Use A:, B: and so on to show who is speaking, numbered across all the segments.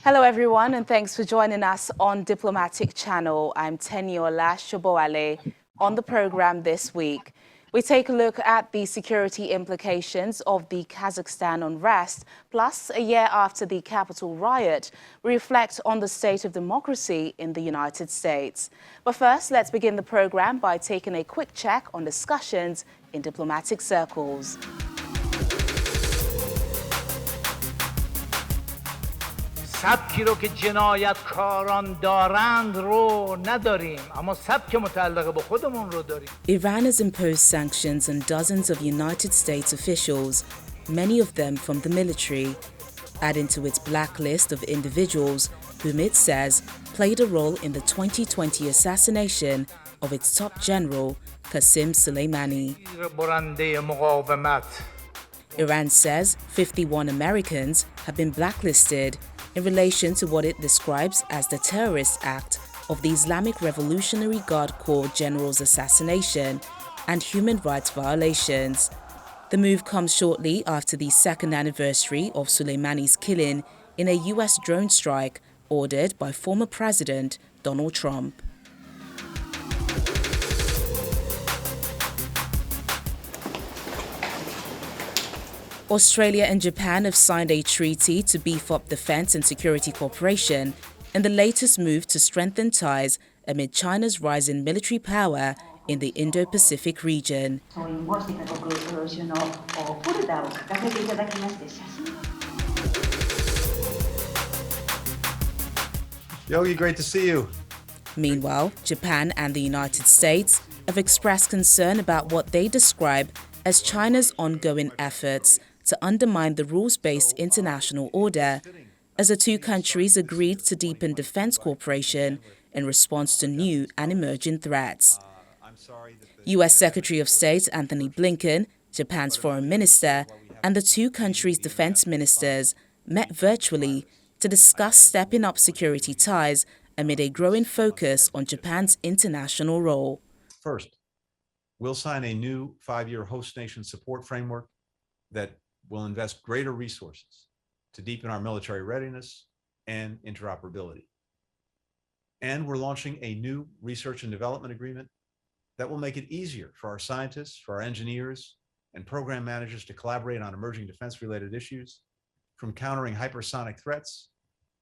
A: Hello, everyone, and thanks for joining us on Diplomatic Channel. I'm Teniola Shoboale. On the program this week, we take a look at the security implications of the Kazakhstan unrest, plus a year after the Capitol riot, we reflect on the state of democracy in the United States. But first, let's begin the program by taking a quick check on discussions in diplomatic circles.
B: سبکی رو که جنایتکاران دارند رو نداریم اما سبک متعلق به خودمون رو داریم.
A: Iran has imposed sanctions on dozens of United States officials, many of them from the military, adding to its blacklist of individuals whom it says played a role in the 2020 assassination of its top general, Qasem Soleimani.
B: برنده مقاومت.
A: Iran says 51 Americans have been blacklisted in relation to what it describes as the terrorist act of the Islamic Revolutionary Guard Corps general's assassination and human rights violations. The move comes shortly after the second anniversary of Soleimani's killing in a US drone strike ordered by former President Donald Trump. Australia and Japan have signed a treaty to beef up defense and security cooperation in the latest move to strengthen ties amid China's rising military power in the Indo-Pacific region.
C: Yogi, great to see you.
A: Meanwhile, Japan and the United States have expressed concern about what they describe as China's ongoing efforts to undermine the rules-based international order, as the two countries agreed to deepen defense cooperation in response to new and emerging threats. U.S. Secretary of State Anthony Blinken, Japan's foreign minister, and the two countries' defense ministers met virtually to discuss stepping up security ties amid a growing focus on Japan's international role.
C: First, we'll sign a new 5-year host nation support framework that will invest greater resources to deepen our military readiness and interoperability. And we're launching a new research and development agreement that will make it easier for our scientists, for our engineers, and program managers to collaborate on emerging defense-related issues, from countering hypersonic threats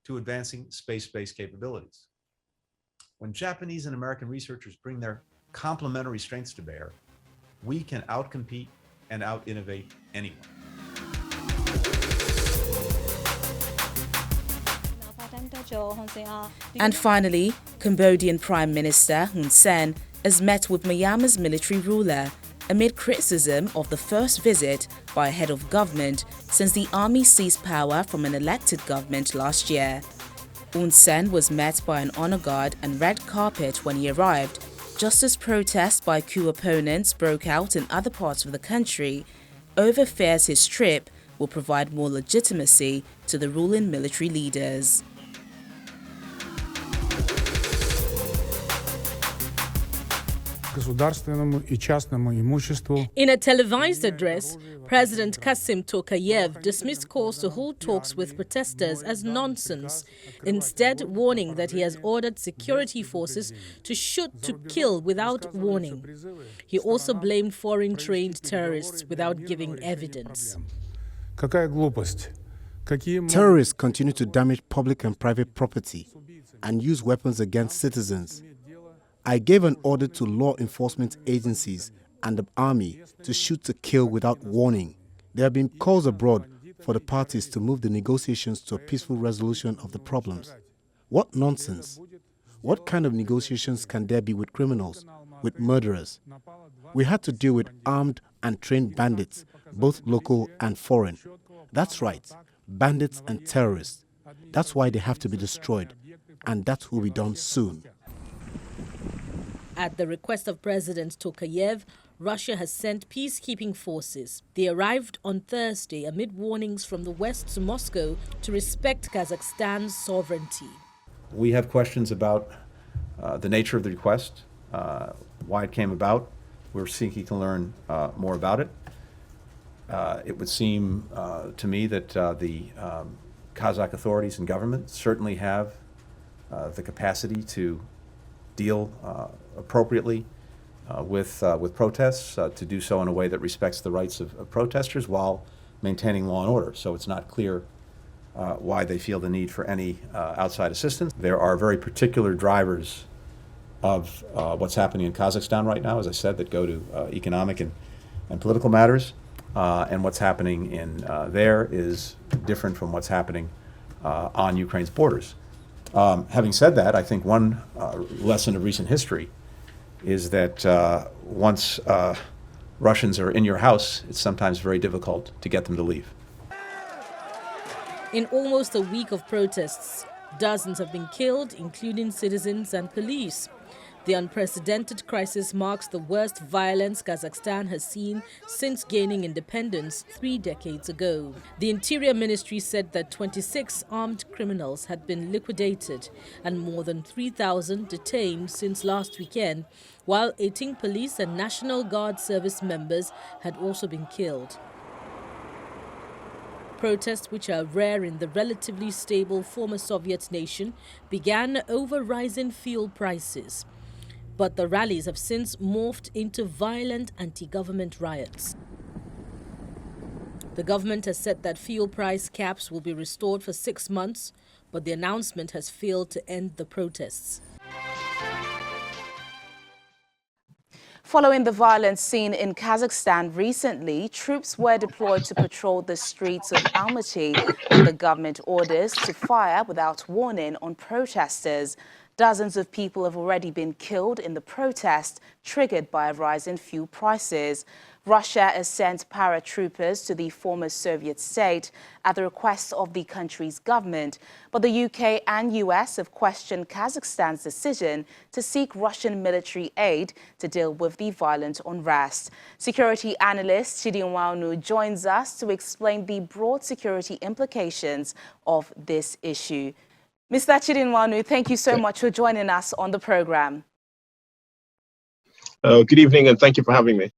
C: to advancing space-based capabilities. When Japanese and American researchers bring their complementary strengths to bear, we can outcompete and out-innovate anyone.
A: And finally, Cambodian Prime Minister Hun Sen has met with Myanmar's military ruler amid criticism of the first visit by a head of government since the army seized power from an elected government last year. Hun Sen was met by an honor guard and red carpet when he arrived, just as protests by coup opponents broke out in other parts of the country over fears his trip will provide more legitimacy to the ruling military leaders.
D: In a televised address, President Kassym Tokayev dismissed calls to hold talks with protesters as nonsense, instead warning that he has ordered security forces to shoot to kill without warning. He also blamed foreign-trained terrorists without giving evidence.
E: Terrorists continue to damage public and private property and use weapons against citizens. I gave an order to law enforcement agencies and the army to shoot to kill without warning. There have been calls abroad for the parties to move the negotiations to a peaceful resolution of the problems. What nonsense! What kind of negotiations can there be with criminals, with murderers? We had to deal with armed and trained bandits, both local and foreign. That's right, bandits and terrorists. That's why they have to be destroyed, and that will be done soon.
D: At the request of President Tokayev, Russia has sent peacekeeping forces. They arrived on Thursday amid warnings from the West to Moscow to respect Kazakhstan's sovereignty.
C: We have questions about the nature of the request, why it came about. We're seeking to learn more about it. It would seem to me that the Kazakh authorities and government certainly have the capacity to deal appropriately with protests, to do so in a way that respects the rights of protesters while maintaining law and order. So it's not clear why they feel the need for any outside assistance. There are very particular drivers of what's happening in Kazakhstan right now, as I said, that go to economic and political matters. And what's happening in there is different from what's happening on Ukraine's borders. Having said that, I think one lesson of recent history is that once Russians are in your house, it's sometimes very difficult to get them to leave.
D: In almost a week of protests, dozens have been killed, including citizens and police. The unprecedented crisis marks the worst violence Kazakhstan has seen since gaining independence 3 decades ago. The Interior Ministry said that 26 armed criminals had been liquidated and more than 3,000 detained since last weekend, while 18 police and National Guard service members had also been killed. Protests, which are rare in the relatively stable former Soviet nation, began over rising fuel prices. But the rallies have since morphed into violent anti-government riots. The government has said that fuel price caps will be restored for 6 months, but the announcement has failed to end the protests.
A: Following the violence seen in Kazakhstan recently, troops were deployed to patrol the streets of Almaty under government orders to fire without warning on protesters. Dozens of people have already been killed in the protest triggered by a rise in fuel prices. Russia has sent paratroopers to the former Soviet state at the request of the country's government. But the UK and US have questioned Kazakhstan's decision to seek Russian military aid to deal with the violent unrest. Security analyst Chidin Waunu joins us to explain the broad security implications of this issue. Mr. Chidin Waunu, thank you so much for joining us on the program.
F: Good evening, and thank you for having me.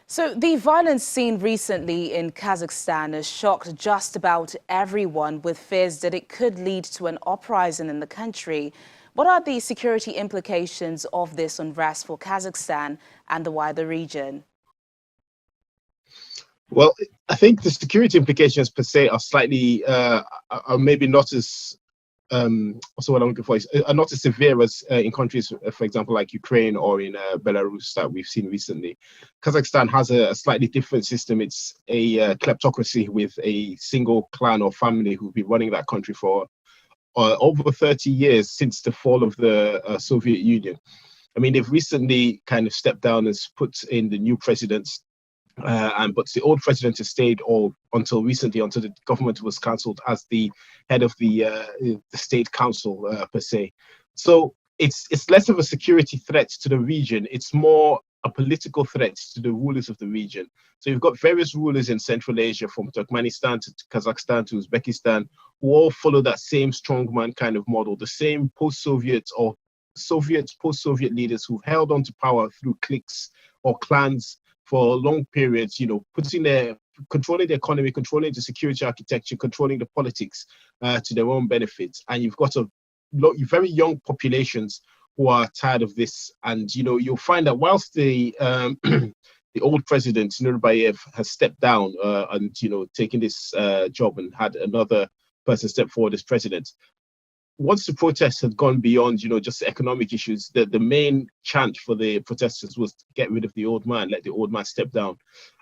A: So the violence seen recently in Kazakhstan has shocked just about everyone, with fears that it could lead to an uprising in the country. What are the security implications of this unrest for Kazakhstan and the wider region?
F: Well, I think the security implications per se are slightly, are maybe not as also what I'm looking for is not as severe as in countries, for example, like Ukraine or in Belarus that we've seen recently. Kazakhstan has a slightly different system. It's a kleptocracy with a single clan or family who've been running that country for over 30 years since the fall of the Soviet Union. I mean, they've recently kind of stepped down and put in the new presidents. But the old president has stayed until recently, until the government was cancelled, as the head of the state council per se. So it's less of a security threat to the region. It's more a political threat to the rulers of the region. So you've got various rulers in Central Asia, from Turkmenistan to Kazakhstan to Uzbekistan, who all follow that same strongman kind of model, the same post-Soviet or Soviet, post-Soviet leaders who've held on to power through cliques or clans for long periods, you know, controlling the economy, controlling the security architecture, controlling the politics to their own benefit. And you've got very young populations who are tired of this. And, you know, you'll find that whilst the the old president, Nazarbayev, has stepped down and, you know, taken this job and had another person step forward as president, once the protests had gone beyond, you know, just economic issues, the main chant for the protesters was to get rid of the old man, let the old man step down.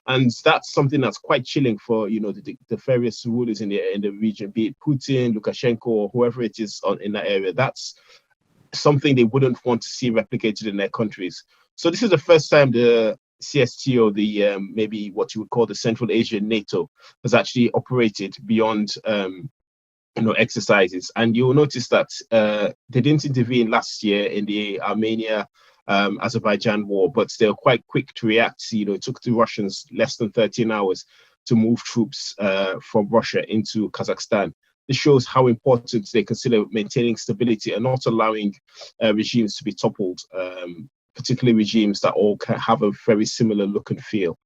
F: And that's something that's quite chilling for, you know, the various rulers in the region, be it Putin, Lukashenko, or whoever it is in that area. That's something they wouldn't want to see replicated in their countries. So this is the first time the CST, or the maybe what you would call the Central Asian NATO, has actually operated beyond exercises. And you'll notice that they didn't intervene last year in the Armenia Azerbaijan war, but they were quite quick to react. You know, it took the Russians less than 13 hours to move troops from Russia into Kazakhstan. This shows how important they consider maintaining stability and not allowing regimes to be toppled, particularly regimes that all have a very similar look and feel.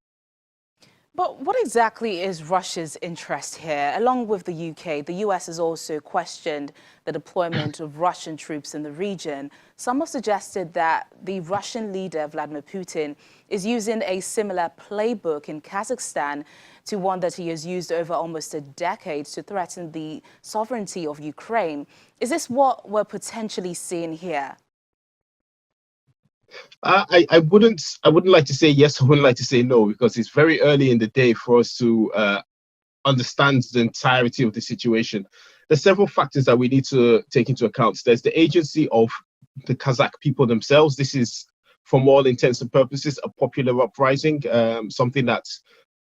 A: But what exactly is Russia's interest here? Along with the UK, the US has also questioned the deployment of Russian troops in the region. Some have suggested that the Russian leader, Vladimir Putin, is using a similar playbook in Kazakhstan to one that he has used over almost a decade to threaten the sovereignty of Ukraine. Is this what we're potentially seeing here?
F: I wouldn't like to say yes. I wouldn't like to say no, because it's very early in the day for us to understand the entirety of the situation. There's several factors that we need to take into account. There's the agency of the Kazakh people themselves. This is, from all intents and purposes, a popular uprising, something that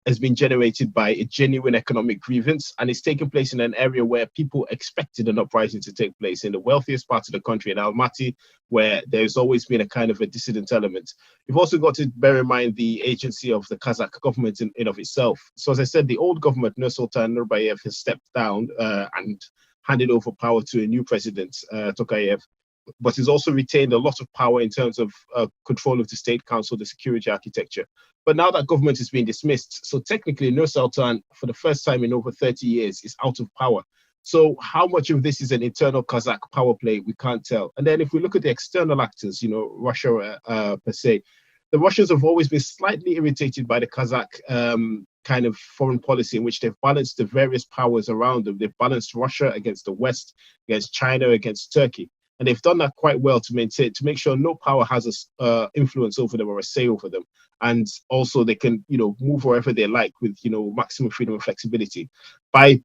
F: has been generated by a genuine economic grievance, and it's taken place in an area where people expected an uprising to take place, in the wealthiest part of the country, in Almaty, where there's always been a kind of a dissident element. You've also got to bear in mind the agency of the Kazakh government in of itself. So as I said, the old government, Nursultan Nazarbayev, has stepped down and handed over power to a new president, Tokayev, but he's also retained a lot of power in terms of control of the state council, the security architecture. But now that government has been dismissed, so technically Nur Sultan, for the first time in over 30 years, is out of power. So how much of this is an internal Kazakh power play, we can't tell. And then if we look at the external actors, Russia per se, the Russians have always been slightly irritated by the Kazakh kind of foreign policy, in which they've balanced the various powers around them. They've balanced Russia against the West, against China, against Turkey. And they've done that quite well to make sure no power has a influence over them or a say over them. And also they can, move wherever they like with, maximum freedom and flexibility. By,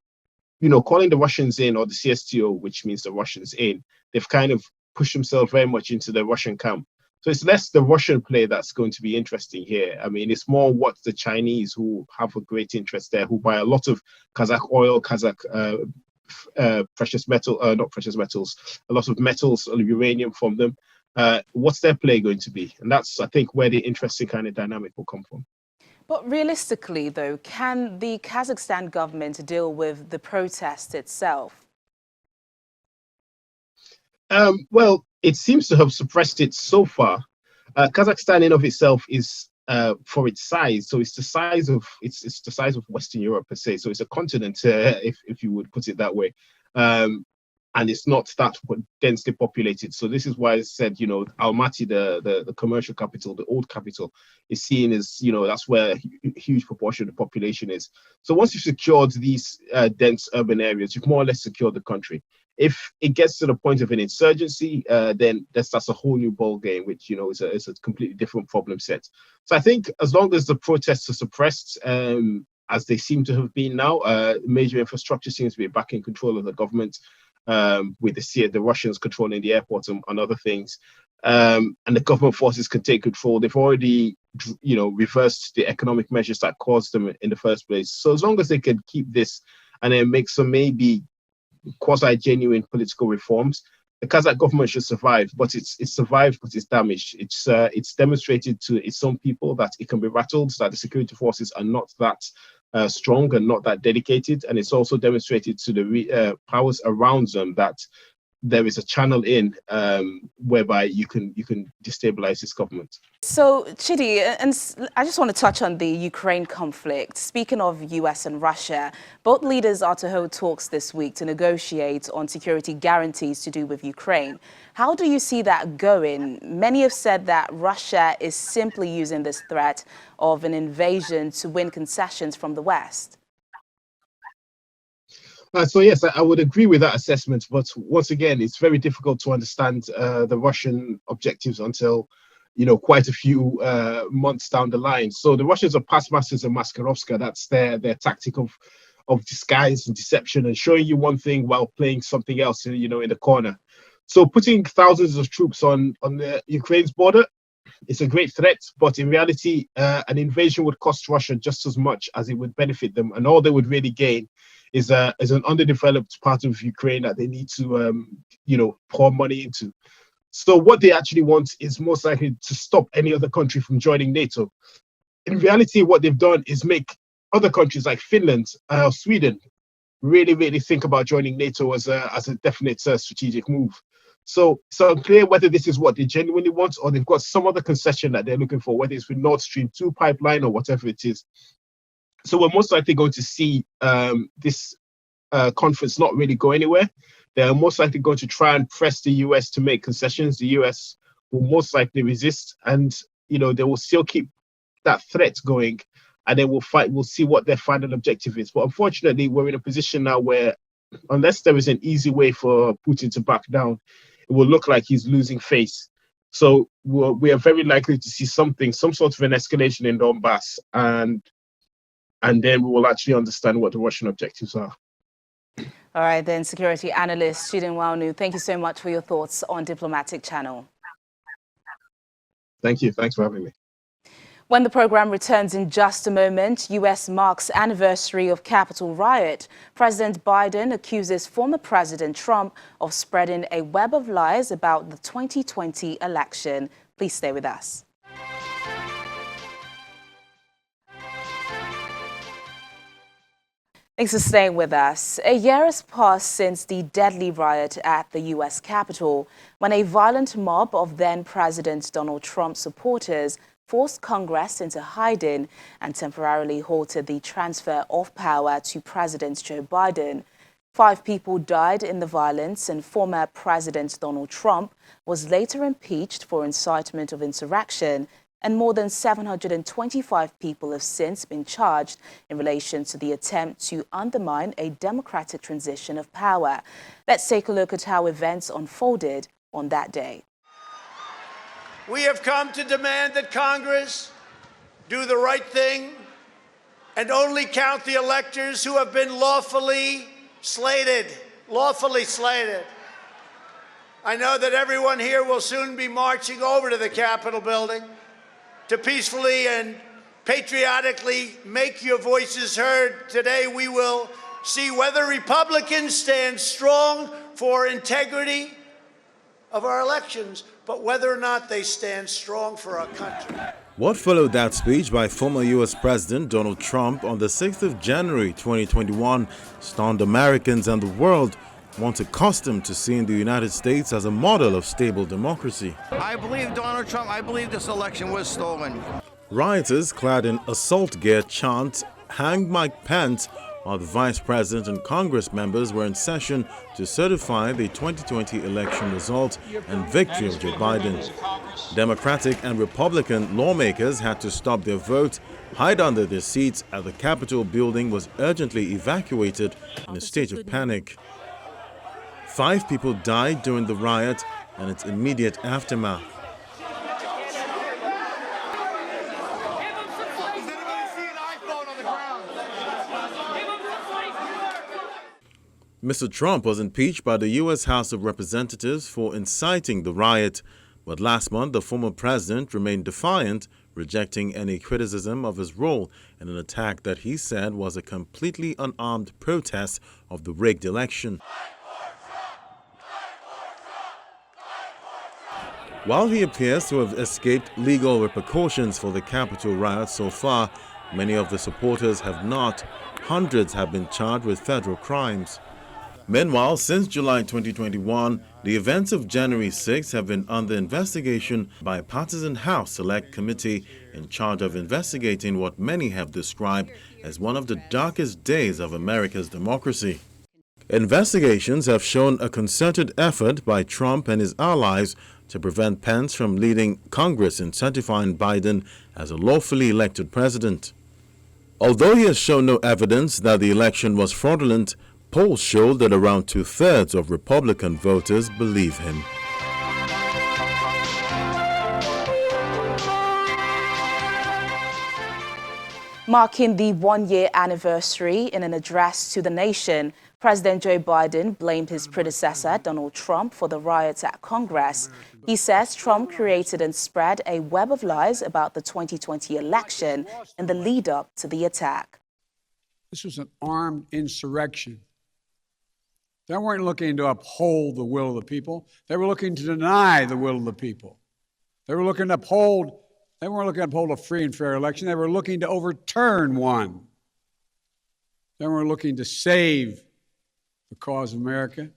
F: calling the Russians in, or the CSTO, which means the Russians in, they've kind of pushed themselves very much into the Russian camp. So it's less the Russian play that's going to be interesting here. I mean, it's more what the Chinese, who have a great interest there, who buy a lot of Kazakh oil, Kazakh precious metal, not precious metals, a lot of metals, uranium from them. What's their play going to be? And that's, I think, where the interesting kind of dynamic will come from.
A: But realistically, though, can the Kazakhstan government deal with the protest itself?
F: Well, it seems to have suppressed it so far. Kazakhstan in of itself is, for its size, so it's the size of Western Europe per se. So it's a continent, if you would put it that way, and it's not that densely populated. So this is why I said, Almaty, the commercial capital, the old capital, is seen as, that's where a huge proportion of the population is. So once you've secured these dense urban areas, you've more or less secured the country. If it gets to the point of an insurgency, then that's a whole new ball game, which is a completely different problem set. So I think as long as the protests are suppressed, as they seem to have been now, major infrastructure seems to be back in control of the government, with the Russians controlling the airports and other things, and the government forces can take control. They've already, reversed the economic measures that caused them in the first place. So as long as they can keep this and then make some maybe quasi-genuine political reforms, the Kazakh government should survive. But it's survived, but it's damaged. It's demonstrated to its own people that it can be rattled, that the security forces are not that strong and not that dedicated, and it's also demonstrated to the powers around them that there is a channel in whereby you can destabilize this government.
A: So, Chidi, and I just want to touch on the Ukraine conflict. Speaking of US and Russia, both leaders are to hold talks this week to negotiate on security guarantees to do with Ukraine. How do you see that going? Many have said that Russia is simply using this threat of an invasion to win concessions from the West.
F: So yes, I would agree with that assessment, but once again, it's very difficult to understand the Russian objectives until quite a few months down the line. So the Russians are past masters of Maskirovska. That's their tactic of disguise and deception, and showing you one thing while playing something else, in the corner. So putting thousands of troops on the Ukraine's border, it's a great threat, but in reality, an invasion would cost Russia just as much as it would benefit them, and all they would really gain is an underdeveloped part of Ukraine that they need to pour money into. So what they actually want is most likely to stop any other country from joining NATO. In reality, what they've done is make other countries like Finland, Sweden, really, really think about joining NATO as a definite strategic move. So unclear whether this is what they genuinely want, or they've got some other concession that they're looking for, whether it's with Nord Stream 2 pipeline or whatever it is. So we're most likely going to see this conference not really go anywhere. They're most likely going to try and press the US to make concessions. The US will most likely resist, and they will still keep that threat going, and then we'll fight. We'll see what their final objective is. But unfortunately, we're in a position now where, unless there is an easy way for Putin to back down, it will look like he's losing face. So we are very likely to see some sort of an escalation in Donbass, and then we will actually understand what the Russian objectives are.
A: All right, then, security analyst Chidin Wanu, thank you so much for your thoughts on Diplomatic Channel.
F: Thank you. Thanks for having me.
A: When the program returns in just a moment, U.S. marks anniversary of Capitol riot. President Biden accuses former President Trump of spreading a web of lies about the 2020 election. Please stay with us. Thanks for staying with us. A year has passed since the deadly riot at the U.S. Capitol, when a violent mob of then-President Donald Trump supporters forced Congress into hiding and temporarily halted the transfer of power to President Joe Biden. 5 people died in the violence, and former President Donald Trump was later impeached for incitement of insurrection, and more than 725 people have since been charged in relation to the attempt to undermine a democratic transition of power. Let's take a look at how events unfolded on that day.
G: We have come to demand that Congress do the right thing and only count the electors who have been lawfully slated. I know that everyone here will soon be marching over to the Capitol building to peacefully and patriotically make your voices heard. Today we will see whether Republicans stand strong for integrity of our elections, but whether or not they stand strong for our country.
H: What followed that speech by former U.S. President Donald Trump on the 6th of January 2021 stunned Americans and the world, once accustomed to seeing the United States as a model of stable democracy.
I: I believe Donald Trump, I believe this election was stolen.
H: Rioters clad in assault gear chant, "Hang Mike Pence," while the Vice President and Congress members were in session to certify the 2020 election result and victory of Joe Biden. Democratic and Republican lawmakers had to stop their vote, hide under their seats as the Capitol building was urgently evacuated in a state of panic. 5 people died during the riot and its immediate aftermath. Mr. Trump was impeached by the U.S. House of Representatives for inciting the riot, but last month the former president remained defiant, rejecting any criticism of his role in an attack that he said was a completely unarmed protest of the rigged election. While he appears to have escaped legal repercussions for the Capitol riot so far, many of the supporters have not. Hundreds have been charged with federal crimes. Meanwhile, since July 2021, the events of January 6 have been under investigation by a partisan House Select Committee in charge of investigating what many have described as one of the darkest days of America's democracy. Investigations have shown a concerted effort by Trump and his allies to prevent Pence from leading Congress in certifying Biden as a lawfully elected president. Although he has shown no evidence that the election was fraudulent, polls show that around 2/3 of Republican voters believe him.
A: Marking the one-year anniversary, in an address to the nation, President Joe Biden blamed his predecessor, Donald Trump, for the riots at Congress. He says Trump created and spread a web of lies about the 2020 election in the lead-up to the attack.
J: This was an armed insurrection. They weren't looking to uphold the will of the people. They were looking to deny the will of the people. They weren't looking to uphold a free and fair election. They were looking to overturn one. They were looking to save the cause of America.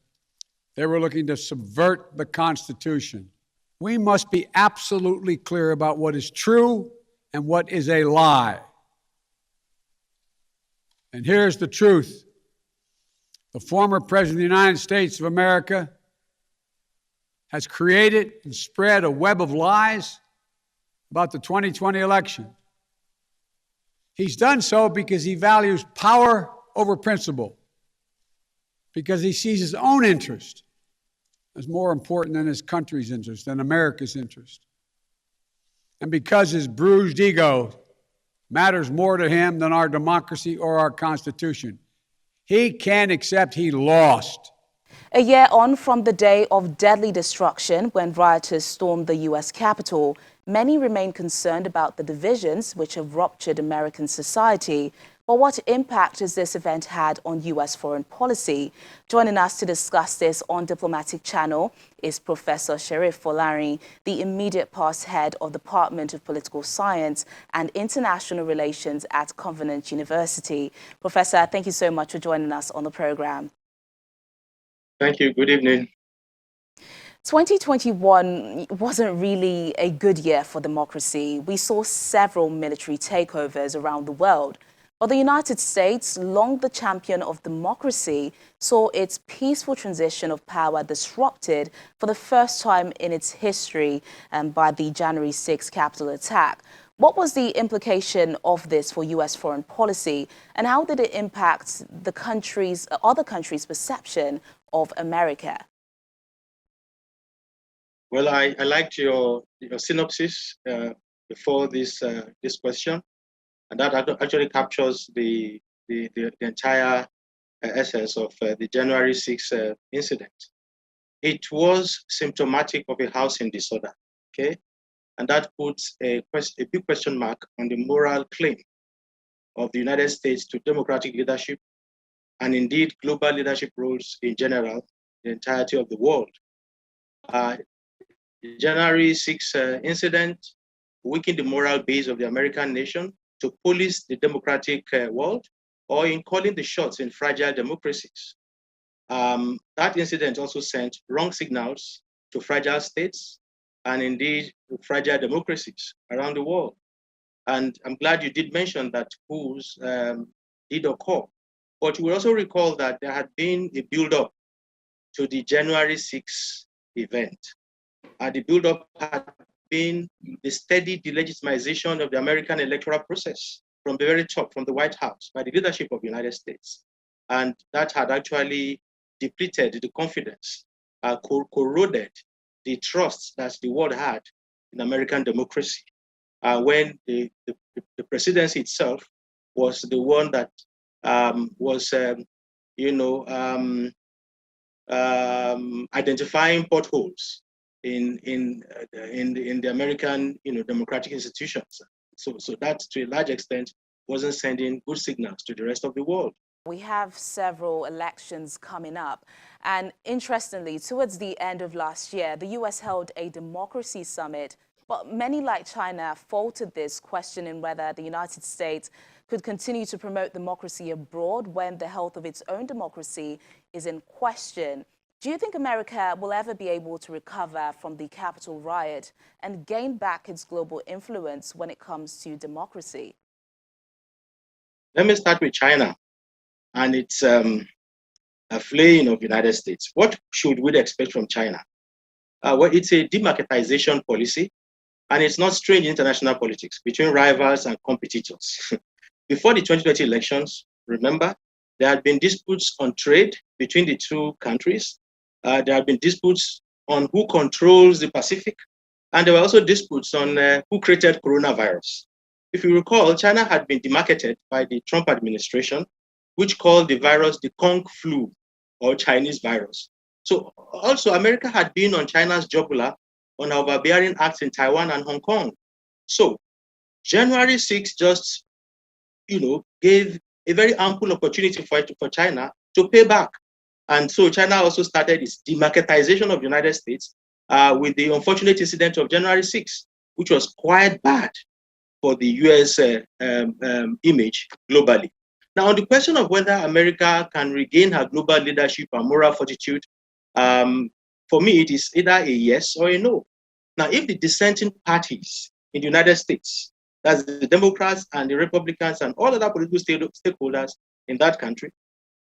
J: They were looking to subvert the Constitution. We must be absolutely clear about what is true and what is a lie. And here's the truth. The former President of the United States of America has created and spread a web of lies about the 2020 election. He's done so because he values power over principle, because he sees his own interest as more important than his country's interest, than America's interest, and because his bruised ego matters more to him than our democracy or our Constitution. He can't accept he lost.
A: A year on from the day of deadly destruction when rioters stormed the U.S. Capitol, many remain concerned about the divisions which have ruptured American society. But what impact has this event had on U.S. foreign policy? Joining us to discuss this on Diplomatic Channel is Professor Sherif Folari, the immediate past head of the Department of Political Science and International Relations at Covenant University. Professor, thank you so much for joining us on the program.
K: Thank you. Good evening.
A: 2021 wasn't really a good year for democracy. We saw several military takeovers around the world. But the United States, long the champion of democracy, saw its peaceful transition of power disrupted for the first time in its history by the January 6 Capitol attack. What was the implication of this for U.S. foreign policy, and how did it impact the other countries' perception of America?
K: Well, I liked your synopsis before this question, and that actually captures the entire essence of the January 6 incident. It was symptomatic of a housing disorder, okay? And that puts a big question mark on the moral claim of the United States to democratic leadership and indeed global leadership roles in general, the entirety of the world. The January 6 incident weakened the moral base of the American nation to police the democratic world or in calling the shots in fragile democracies. That incident also sent wrong signals to fragile states and indeed fragile democracies around the world. And I'm glad you did mention that coups did occur. But you will also recall that there had been a build-up to the January 6 event. The build-up had been the steady delegitimization of the American electoral process from the very top, from the White House, by the leadership of the United States. And that had actually depleted the confidence, corroded the trust that the world had in American democracy, when the presidency itself was the one that was, identifying potholes in the American, democratic institutions. So that, to a large extent, wasn't sending good signals to the rest of the world.
A: We have several elections coming up. And interestingly, towards the end of last year, the U.S. held a democracy summit. But many, like China, faulted this, questioning whether the United States could continue to promote democracy abroad when the health of its own democracy is in question. Do you think America will ever be able to recover from the Capitol riot and gain back its global influence when it comes to democracy?
K: Let me start with China and its flaying of the United States. What should we expect from China? Well, it's a demarketization policy, and it's not strange in international politics between rivals and competitors. Before the 2020 elections, remember, there had been disputes on trade between the two countries. There had been disputes on who controls the Pacific, and there were also disputes on who created coronavirus. If you recall, China had been demarketed by the Trump administration, which called the virus the Kung flu, or Chinese virus. So also America had been on China's jugular on overbearing acts in Taiwan and Hong Kong. So January 6 just, gave a very ample opportunity for China to pay back. And so China also started its demarketization of the United States with the unfortunate incident of January 6, which was quite bad for the US image globally. Now, on the question of whether America can regain her global leadership and moral fortitude, for me, it is either a yes or a no. Now, if the dissenting parties in the United States, that's the Democrats and the Republicans and all other political stakeholders in that country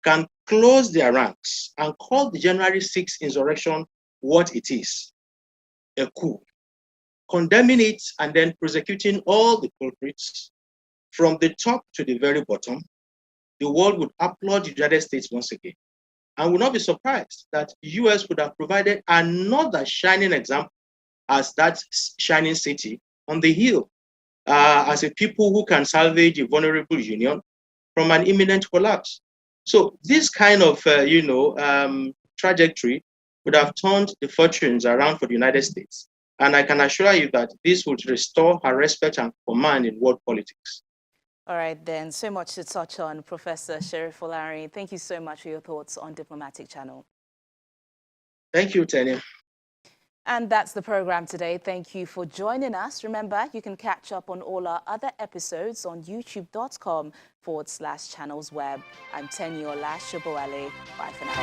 K: can close their ranks and call the January 6th insurrection what it is, a coup, condemning it and then prosecuting all the culprits from the top to the very bottom, the world would applaud the United States once again. And would not be surprised that the US would have provided another shining example as that shining city on the hill, as a people who can salvage a vulnerable union from an imminent collapse. So this kind of, trajectory would have turned the fortunes around for the United States. And I can assure you that this would restore her respect and command in world politics.
A: All right, then. So much to touch on, Professor Sheriff Olari. Thank you so much for your thoughts on Diplomatic Channel.
K: Thank you, Tanya.
A: And that's the program today. Thank you for joining us. Remember, you can catch up on all our other episodes on youtube.com/channelsweb. I'm Tenyola Shobowale. Bye for now.